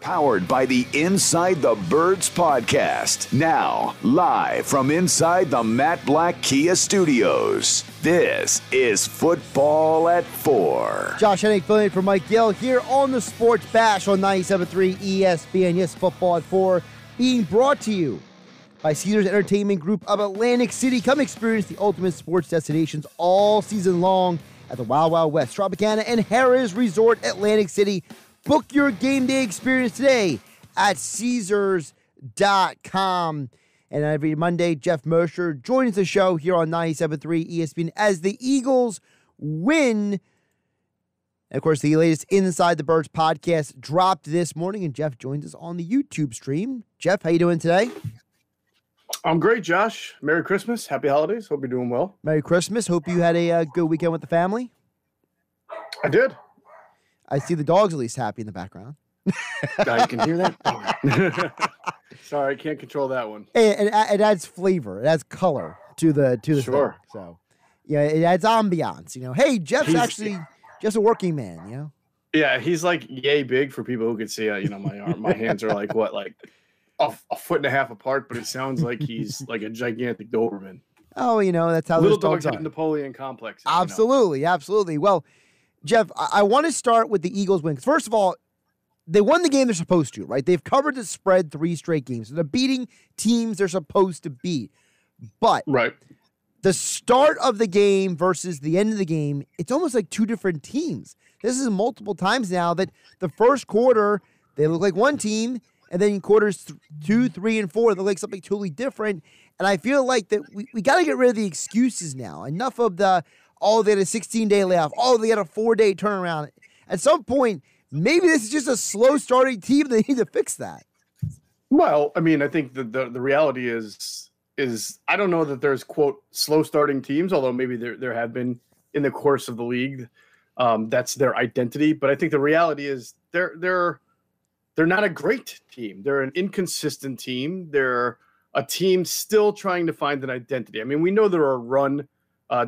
Powered by the Inside the Birds podcast. Now, live from inside the Matt Black Kia Studios. This is Football at 4. Josh Hennig filling in for Mike Gill here on the Sports Bash on 97.3 ESPN. Yes, Football at 4 being brought to you by Caesars Entertainment Group of Atlantic City. Come experience the ultimate sports destinations all season long at the Wild Wild West, Tropicana, and Harrah's Resort, Atlantic City. Book your game day experience today at Caesars.com. And every Monday, Geoff Mosher joins the show here on 97.3 ESPN as the Eagles win. And of course, the latest Inside the Birds podcast dropped this morning, and Geoff joins us on the YouTube stream. Geoff, how you doing today? I'm great, Josh. Merry Christmas. Happy holidays. Hope you're doing well. Merry Christmas. Hope you had a good weekend with the family. I did. I see the dogs at least happy in the background. Now you can hear that? Sorry, I can't control that one. It adds flavor. It adds color to the Sure. thing. So, yeah, it adds ambiance. Hey, Jeff's actually just a working man, Yeah, he's like yay big for people who can see. My hands are like a foot and a half apart, but it sounds like he's like a gigantic Doberman. Oh, that's how little those dogs have are. Napoleon complexes. Absolutely, absolutely. Well, Geoff, I want to start with the Eagles win. First of all, they won the game they're supposed to, right? They've covered the spread 3 straight games. So they're beating teams they're supposed to beat. But right. The start of the game versus the end of the game, it's almost like 2 different teams. This is multiple times now that the first quarter, they look like one team, and then in quarters 2, 3, and 4, they look like something totally different. And I feel like that we got to get rid of the excuses now. Enough of the, they had a 16-day layoff. They had a 4-day turnaround. At some point, maybe this is just a slow-starting team. They need to fix that. Well, I think the reality is I don't know that there's, quote, slow-starting teams, although maybe there have been in the course of the league. That's their identity. But I think the reality is they're not a great team. They're an inconsistent team. They're a team still trying to find an identity. We know they're a run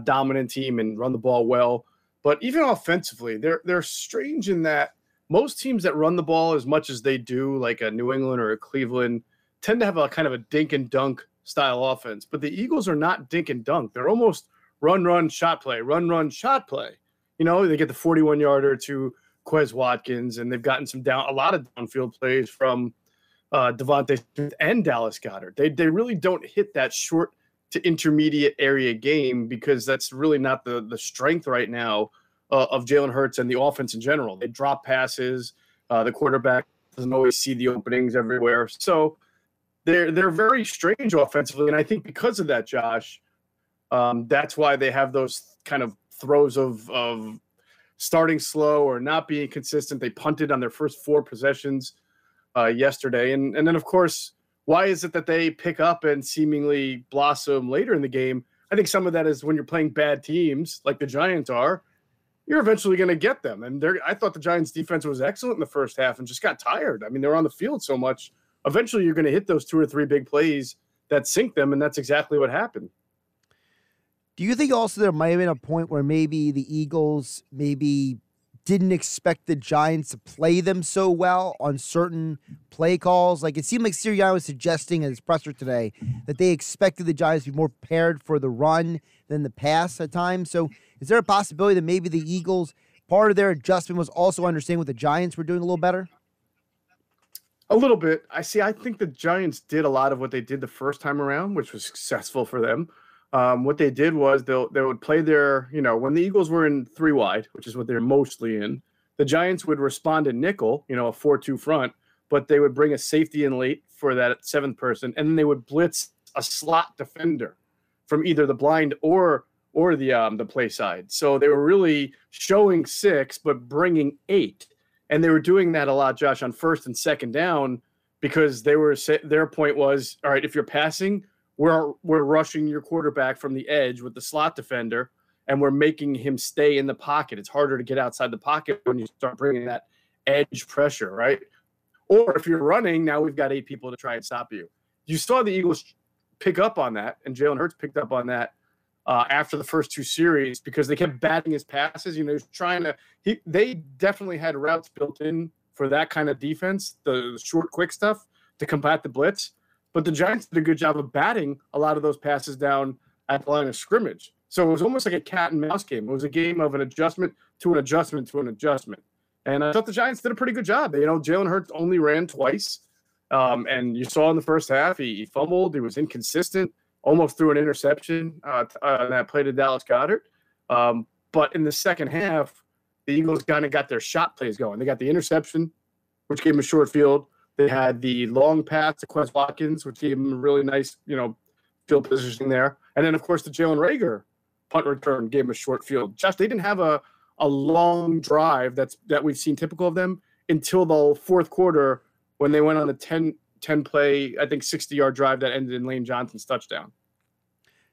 dominant team and run the ball well, but even offensively, they're strange in that most teams that run the ball as much as they do, like a New England or a Cleveland, tend to have a kind of a dink and dunk style offense. But the Eagles are not dink and dunk. They're almost run, shot play, run, shot play. They get the 41-yarder to Quez Watkins, and they've gotten a lot of downfield plays from Devontae Smith and Dallas Goedert. They really don't hit that short to intermediate area game because that's really not the strength right now of Jalen Hurts and the offense in general. They drop passes. The quarterback doesn't always see the openings everywhere. So they're very strange offensively. And I think because of that, Josh, that's why they have those kind of throws of starting slow or not being consistent. They punted on their first 4 possessions yesterday. And then, of course, why is it that they pick up and seemingly blossom later in the game? I think some of that is when you're playing bad teams like the Giants are, you're eventually going to get them. And I thought the Giants defense was excellent in the first half and just got tired. They were on the field so much. Eventually you're going to hit those 2 or 3 big plays that sink them, and that's exactly what happened. Do you think also there might have been a point where maybe the Eagles didn't expect the Giants to play them so well on certain play calls? Like, it seemed like Sirianni was suggesting in his presser today that they expected the Giants to be more prepared for the run than the pass at times. So is there a possibility that maybe the Eagles, part of their adjustment was also understanding what the Giants were doing a little better? A little bit. I think the Giants did a lot of what they did the first time around, which was successful for them. What they did was they would play their, when the Eagles were in 3 wide, which is what they're mostly in, the Giants would respond in nickel, a 4-2 front, but they would bring a safety in late for that 7th person, and then they would blitz a slot defender from either the blind or the play side. So they were really showing 6, but bringing 8. And they were doing that a lot, Josh, on first and second down, because their point was, all right, if you're passing, we're rushing your quarterback from the edge with the slot defender, and we're making him stay in the pocket. It's harder to get outside the pocket when you start bringing that edge pressure, right? Or if you're running, now we've got 8 people to try and stop you. You saw the Eagles pick up on that, and Jalen Hurts picked up on that after the first 2 series because they kept batting his passes. He was trying to. They definitely had routes built in for that kind of defense, the short, quick stuff to combat the blitz. But the Giants did a good job of batting a lot of those passes down at the line of scrimmage. So it was almost like a cat and mouse game. It was a game of an adjustment to an adjustment to an adjustment. And I thought the Giants did a pretty good job. Jalen Hurts only ran twice. And you saw in the first half, he fumbled. He was inconsistent, almost threw an interception that play to Dallas Goedert. But in the second half, the Eagles kind of got their shot plays going. They got the interception, which gave them a short field. They had the long pass to Quez Watkins, which gave them a really nice, field positioning there. And then, of course, the Jalen Reagor punt return gave them a short field. Josh, they didn't have a long drive that we've seen typical of them until the fourth quarter when they went on the 10 play, I think 60-yard drive that ended in Lane Johnson's touchdown.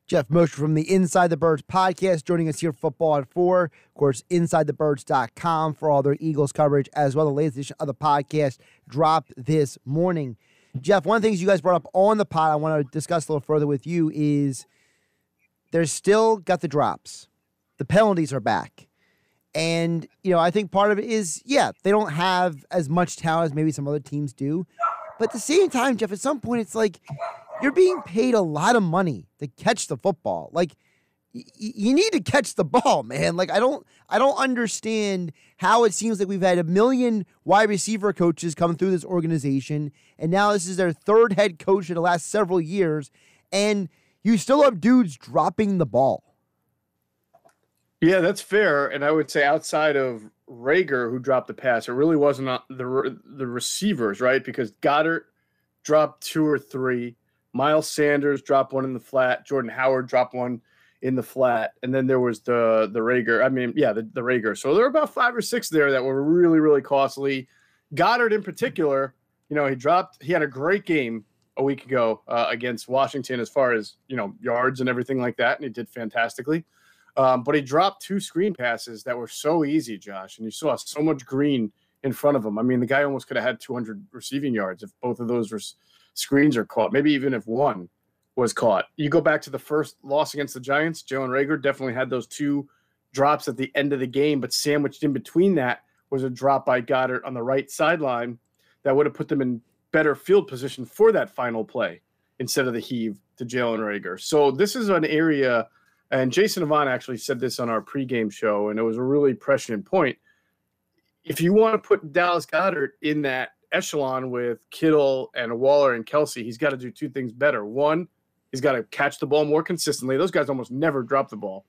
Geoff Mosher from the Inside the Birds podcast joining us here for Football at 4. Of course, InsideTheBirds.com for all their Eagles coverage, as well. The latest edition of the podcast dropped this morning. Geoff, one of the things you guys brought up on the pod I want to discuss a little further with you is they're still got the drops. The penalties are back. And, I think part of it is, they don't have as much talent as maybe some other teams do. But at the same time, Geoff, at some point, it's like you're being paid a lot of money to catch the football. Like, you need to catch the ball, man. Like, I don't understand how it seems like we've had a million wide receiver coaches come through this organization, and now this is their third head coach in the last several years, and you still have dudes dropping the ball. Yeah, that's fair. And I would say outside of Reagor, who dropped the pass, it really wasn't the receivers, right? Because Goddard dropped 2 or 3. Miles Sanders dropped one in the flat. Jordan Howard dropped one in the flat. And then there was the Reagor. The Reagor. So there were about 5 or 6 there that were really, really costly. Goddard in particular, he had a great game a week ago against Washington as far as, yards and everything like that. And he did fantastically. But he dropped 2 screen passes that were so easy, Josh, and you saw so much green in front of him. I mean, the guy almost could have had 200 receiving yards if both of those screens are caught, maybe even if one was caught. You go back to the first loss against the Giants, Jalen Reagor definitely had those 2 drops at the end of the game, but sandwiched in between that was a drop by Goddard on the right sideline that would have put them in better field position for that final play instead of the heave to Jalen Reagor. So this is an area – and Jason Avant actually said this on our pregame show, and it was a really prescient point. If you want to put Dallas Goedert in that echelon with Kittle and Waller and Kelsey, he's got to do 2 things better. One, he's got to catch the ball more consistently. Those guys almost never drop the ball.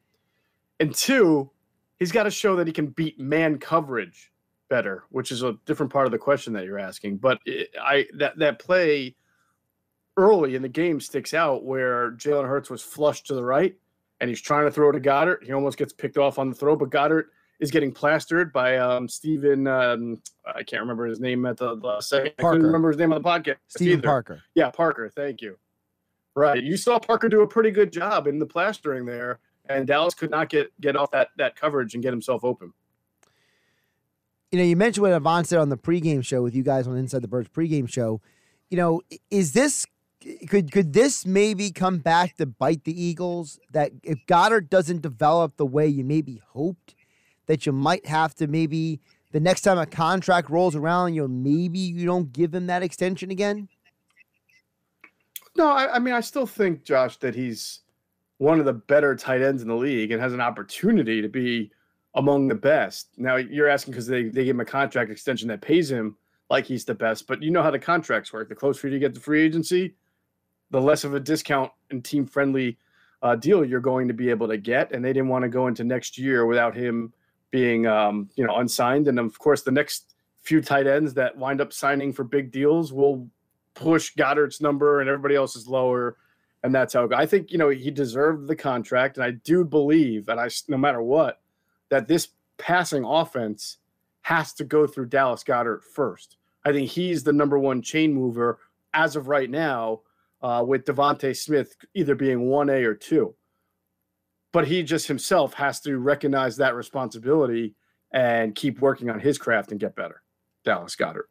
And 2, he's got to show that he can beat man coverage better, which is a different part of the question that you're asking. But that play early in the game sticks out where Jalen Hurts was flushed to the right, and he's trying to throw to Goddard. He almost gets picked off on the throw, but Goddard is getting plastered by Steven. I can't remember his name at the second. Parker. I couldn't remember his name on the podcast. Steven Parker. Yeah, Parker. Thank you. Right. You saw Parker do a pretty good job in the plastering there, and Dallas could not get off that coverage and get himself open. You mentioned what Avant said on the pregame show with you guys on Inside the Birds pregame show. Is this could this maybe come back to bite the Eagles? That if Goddard doesn't develop the way you maybe hoped, that you might have to maybe the next time a contract rolls around, maybe you don't give him that extension again? No, I still think, Josh, that he's one of the better tight ends in the league and has an opportunity to be among the best. Now, you're asking because they give him a contract extension that pays him like he's the best, but you know how the contracts work. The closer you get to free agency, the less of a discount and team-friendly deal you're going to be able to get, and they didn't want to go into next year without him being, unsigned. And, of course, the next few tight ends that wind up signing for big deals will push Goddard's number and everybody else is lower, and that's how it goes. I think, he deserved the contract, and I do believe, and no matter what, that this passing offense has to go through Dallas Goedert first. I think he's the number 1 chain mover as of right now, with Devontae Smith either being 1A or 2. But he just himself has to recognize that responsibility and keep working on his craft and get better. Dallas Goedert.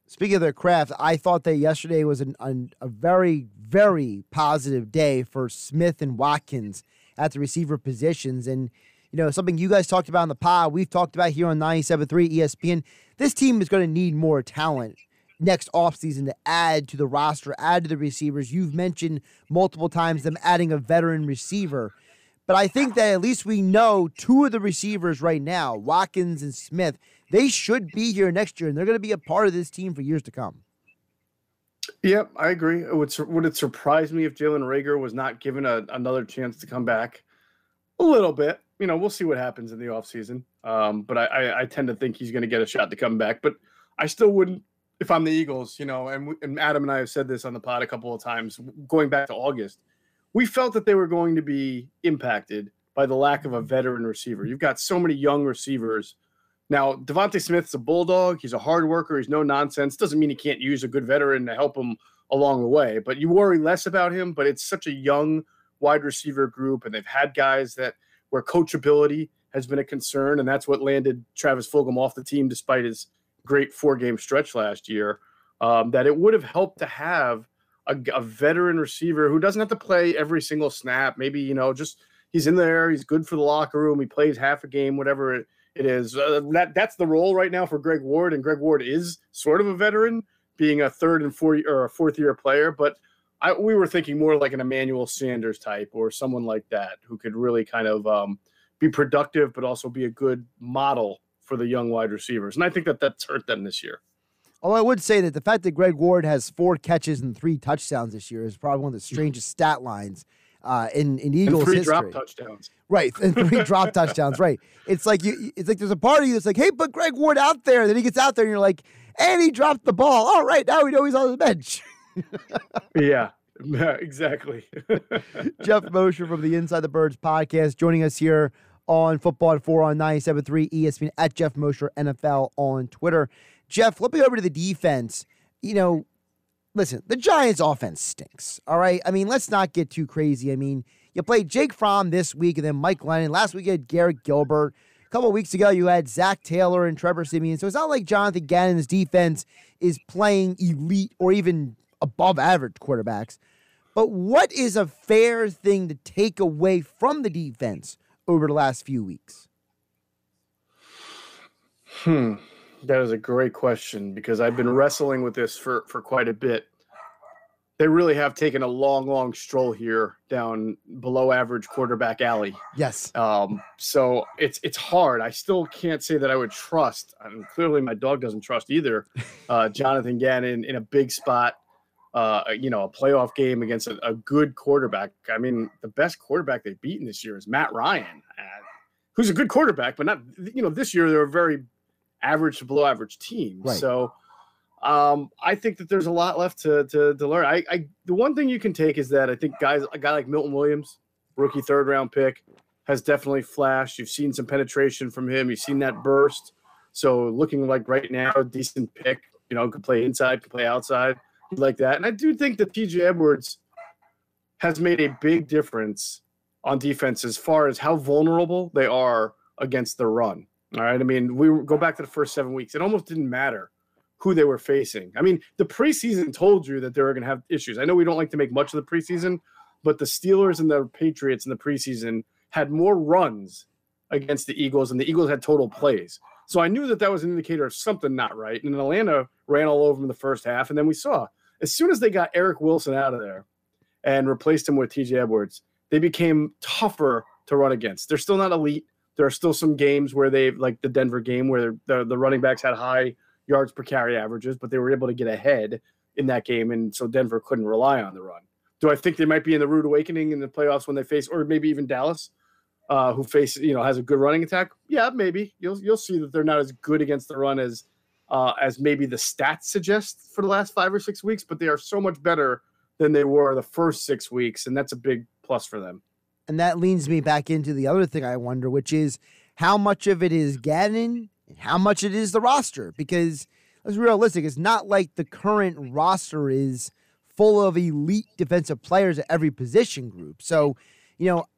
Speaking of their craft, I thought that yesterday was a very, very positive day for Smith and Watkins at the receiver positions. And, something you guys talked about on the pod, we've talked about here on 97.3 ESPN. This team is going to need more talent next offseason to add to the roster, add to the receivers. You've mentioned multiple times them adding a veteran receiver. But I think that at least we know two of the receivers right now, Watkins and Smith, they should be here next year, and they're going to be a part of this team for years to come. Yep, I agree. Would it surprise me if Jalen Reagor was not given another chance to come back? A little bit. We'll see what happens in the offseason. But I tend to think he's going to get a shot to come back. But I still wouldn't, if I'm the Eagles, and Adam and I have said this on the pod a couple of times, going back to August, we felt that they were going to be impacted by the lack of a veteran receiver. You've got so many young receivers. Now, Devontae Smith's a bulldog. He's a hard worker. He's no nonsense. Doesn't mean he can't use a good veteran to help him along the way. But you worry less about him. But it's such a young wide receiver group, and they've had guys where coachability has been a concern, and that's what landed Travis Fulgham off the team despite his great 4-game stretch last year, that it would have helped to have a veteran receiver who doesn't have to play every single snap. Maybe, just he's in there. He's good for the locker room. He plays half a game, whatever it is. That's the role right now for Greg Ward, and Greg Ward is sort of a veteran, being a third and fourth-year player. But we were thinking more like an Emmanuel Sanders type or someone like that who could really kind of be productive but also be a good model for the young wide receivers. And I think that's hurt them this year. Although I would say that the fact that Greg Ward has 4 catches and 3 touchdowns this year is probably one of the strangest stat lines in Eagles history. And 3 drop touchdowns. Right, and 3 drop touchdowns, right. It's like there's a part of you that's like, hey, put Greg Ward out there. And then he gets out there and you're like, and he dropped the ball. All right, now we know he's on the bench. Yeah, exactly. Geoff Mosher from the Inside the Birds podcast joining us here on Football at 4 on 97.3 ESPN, at Geoff Mosher NFL on Twitter. Geoff, flipping over to the defense, listen, the Giants' offense stinks, all right? I mean, let's not get too crazy. I mean, you played Jake Fromm this week and then Mike Lennon. Last week you had Garrett Gilbert. A couple of weeks ago you had Zach Taylor and Trevor Siemian. So it's not like Jonathan Gannon's defense is playing elite or even above average quarterbacks. But what is a fair thing to take away from the defense over the last few weeks? That is a great question because I've been wrestling with this for quite a bit. They really have taken a long stroll here down below average quarterback alley. Yes. So it's hard. I still can't say that I would trust. I mean, clearly my dog doesn't trust either. Jonathan Gannon in a big spot, a playoff game against a good quarterback. I mean, the best quarterback they've beaten this year is Matt Ryan, who's a good quarterback, but not, this year they're a very average to below average team. Right. So I think that there's a lot left to learn. The one thing you can take is that I think a guy like Milton Williams, rookie 3rd round pick, has definitely flashed. You've seen some penetration from him. You've seen that burst. So looking like right now, a decent pick, could play inside, could play outside, like that. And I do think that TJ Edwards has made a big difference on defense as far as how vulnerable they are against the run. All right. I mean, we go back to the first 7 weeks. It almost didn't matter who they were facing. I mean, the preseason told you that they were going to have issues. I know we don't like to make much of the preseason, but the Steelers and the Patriots in the preseason had more runs against the Eagles, and the Eagles had total plays. So I knew that was an indicator of something not right. And Atlanta ran all over them in the first half. And then we saw, as soon as they got Eric Wilson out of there and replaced him with TJ Edwards, they became tougher to run against. They're still not elite. There are still some games where like the Denver game, where the running backs had high yards per carry averages, but they were able to get ahead in that game, and so Denver couldn't rely on the run. Do I think they might be in the rude awakening in the playoffs when they face, or maybe even Dallas, who has a good running attack? Yeah, maybe. You'll see that they're not as good against the run as maybe the stats suggest for the last 5 or 6 weeks, but they are so much better than they were the first 6 weeks, and that's a big plus for them. And that leads me back into the other thing I wonder, which is how much of it is Gannon and how much it is the roster. Because let's be realistic, it's not like the current roster is full of elite defensive players at every position group. So,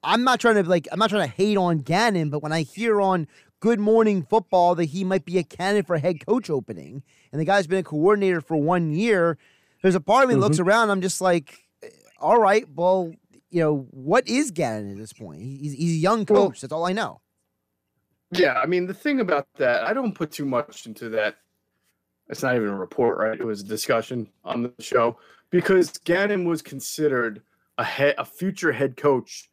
I'm not trying to hate on Gannon, but when I hear on Good Morning Football that he might be a candidate for a head coach opening, and the guy's been a coordinator for 1 year, there's a part of me that looks around, I'm just like, all right, well, what is Gannon at this point? He's a young coach. That's all I know. Yeah, I mean, the thing about that, I don't put too much into that. It's not even a report, right? It was a discussion on the show because Gannon was considered a future head coach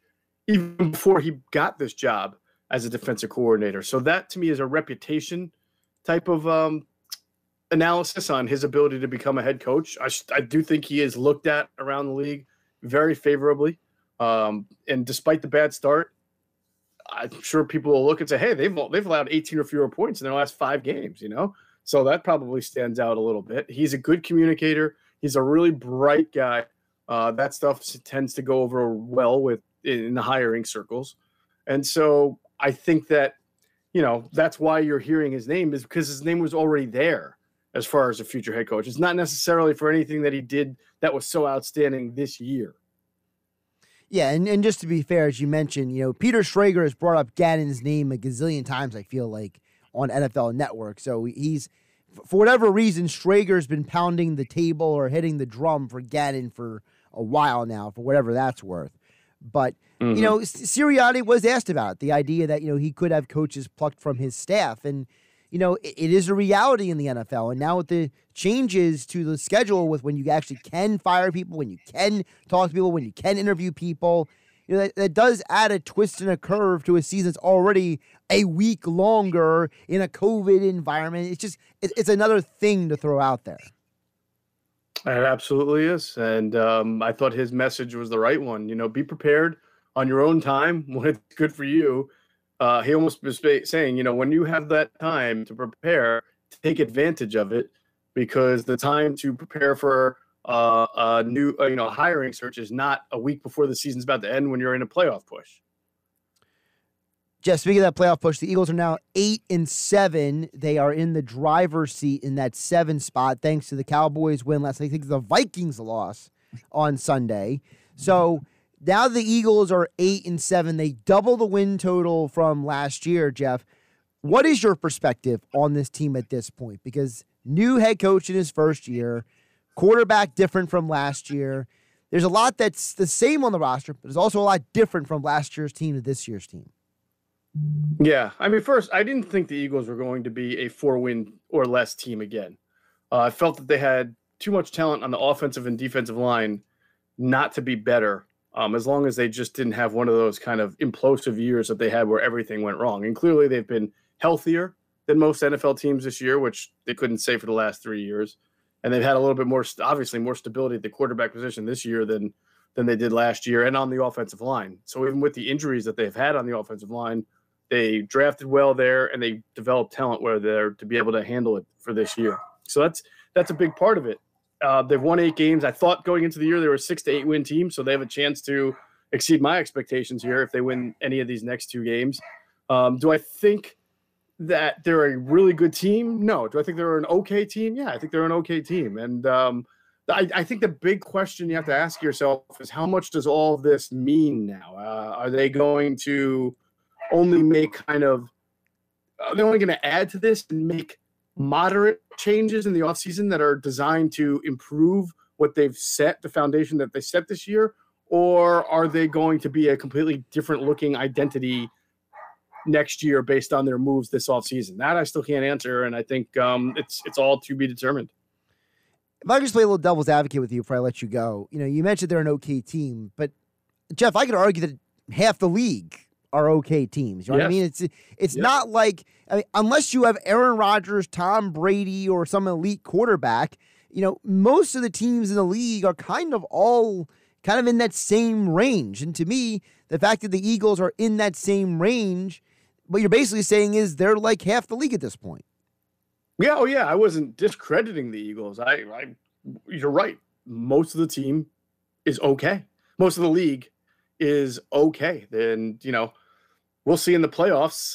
even before he got this job as a defensive coordinator. So that to me is a reputation type of analysis on his ability to become a head coach. I do think he is looked at around the league very favorably. And despite the bad start, I'm sure people will look and say, "Hey, they've allowed 18 or fewer points in their last 5 games." So that probably stands out a little bit. He's a good communicator. He's a really bright guy. That stuff tends to go over well in the hiring circles, and so I think that that's why you're hearing his name, is because his name was already there as far as a future head coach. It's not necessarily for anything that he did that was so outstanding this year. Yeah, and just to be fair, as you mentioned, Peter Schrager has brought up Gannon's name a gazillion times, I feel like, on NFL Network. So he's, for whatever reason, Schrager's been pounding the table or hitting the drum for Gannon for a while now, for whatever that's worth. But, Sirianni was asked about it, the idea that, he could have coaches plucked from his staff. And, it is a reality in the NFL. And now with the changes to the schedule, with when you actually can fire people, when you can talk to people, when you can interview people, that does add a twist and a curve to a season that's already a week longer in a COVID environment. It's another thing to throw out there. It absolutely is. And I thought his message was the right one. Be prepared on your own time when it's good for you. He almost was saying, when you have that time to prepare, take advantage of it, because the time to prepare for a new hiring search is not a week before the season's about to end when you're in a playoff push. Jeff, speaking of that playoff push, the Eagles are now 8-7. They are in the driver's seat in that 7 spot, thanks to the Cowboys win last night. I think the Vikings loss on Sunday. So now the Eagles are 8-7. They double the win total from last year, Jeff. What is your perspective on this team at this point? Because new head coach in his first year, quarterback different from last year. There's a lot that's the same on the roster, but there's also a lot different from last year's team to this year's team. Yeah. I mean, first, I didn't think the Eagles were going to be a 4-win or less team again. I felt that they had too much talent on the offensive and defensive line not to be better, as long as they just didn't have one of those kind of implosive years that they had where everything went wrong. And clearly they've been healthier than most NFL teams this year, which they couldn't say for the last 3 years. And they've had a little bit more, obviously more stability at the quarterback position this year than they did last year, and on the offensive line. So even with the injuries that they've had on the offensive line, they drafted well there, and they developed talent where they're to be able to handle it for this year. So that's a big part of it. They've won 8 games. I thought going into the year they were a 6 to 8 win team, so they have a chance to exceed my expectations here if they win any of these next 2 games. Do I think that they're a really good team? No. Do I think they're an okay team? Yeah, I think they're an okay team. And I think the big question you have to ask yourself is, how much does all of this mean now? Are they going to only make are they only going to add to this and make moderate changes in the offseason that are designed to improve what they've set, the foundation that they set this year? Or are they going to be a completely different looking identity next year based on their moves this offseason? That I still can't answer, and I think it's all to be determined. If I could just play a little devil's advocate with you before I let you go, you mentioned they're an okay team, but Jeff, I could argue that half the league are okay teams. You know what I mean? It's not like, unless you have Aaron Rodgers, Tom Brady, or some elite quarterback, most of the teams in the league are kind of in that same range. And to me, the fact that the Eagles are in that same range, what you're basically saying is they're like half the league at this point. Yeah, oh yeah, I wasn't discrediting the Eagles. You're right. Most of the team is okay. Most of the league is okay. Then, we'll see in the playoffs.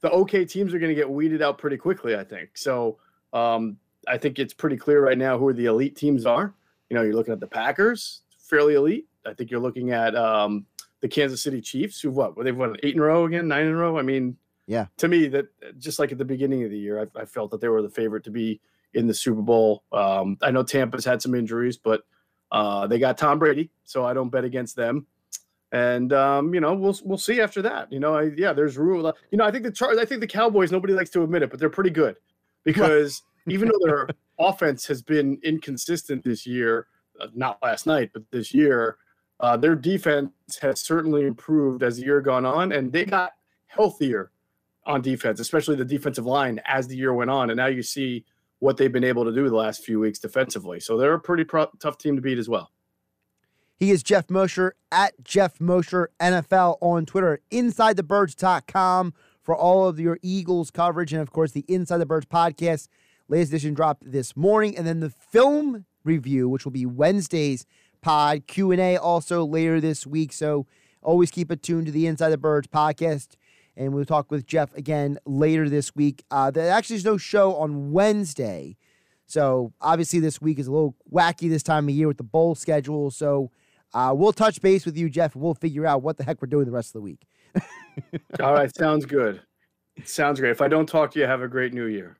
The okay teams are going to get weeded out pretty quickly, I think. So I think it's pretty clear right now who the elite teams are. You're looking at the Packers, fairly elite. I think you're looking at the Kansas City Chiefs, they've won 8 in a row again, 9 in a row. I mean, yeah. To me, that just like at the beginning of the year, I felt that they were the favorite to be in the Super Bowl. I know Tampa's had some injuries, but they got Tom Brady, so I don't bet against them. And we'll see after that. There's rule. I think the Cowboys, nobody likes to admit it, but they're pretty good because even though their offense has been inconsistent this year, not last night, but this year, their defense has certainly improved as the year gone on, and they got healthier on defense, especially the defensive line as the year went on. And now you see what they've been able to do the last few weeks defensively. So they're a pretty tough team to beat as well. He is Geoff Mosher at Geoff Mosher NFL on Twitter, InsideTheBirds.com for all of your Eagles coverage. And, of course, the Inside the Birds podcast, latest edition dropped this morning. And then the film review, which will be Wednesday's pod, Q&A also later this week. So always keep it tuned to the Inside the Birds podcast. And we'll talk with Geoff again later this week. There actually is no show on Wednesday. So obviously this week is a little wacky this time of year with the bowl schedule. So we'll touch base with you, Geoff, and we'll figure out what the heck we're doing the rest of the week. All right. Sounds good. Sounds great. If I don't talk to you, have a great new year.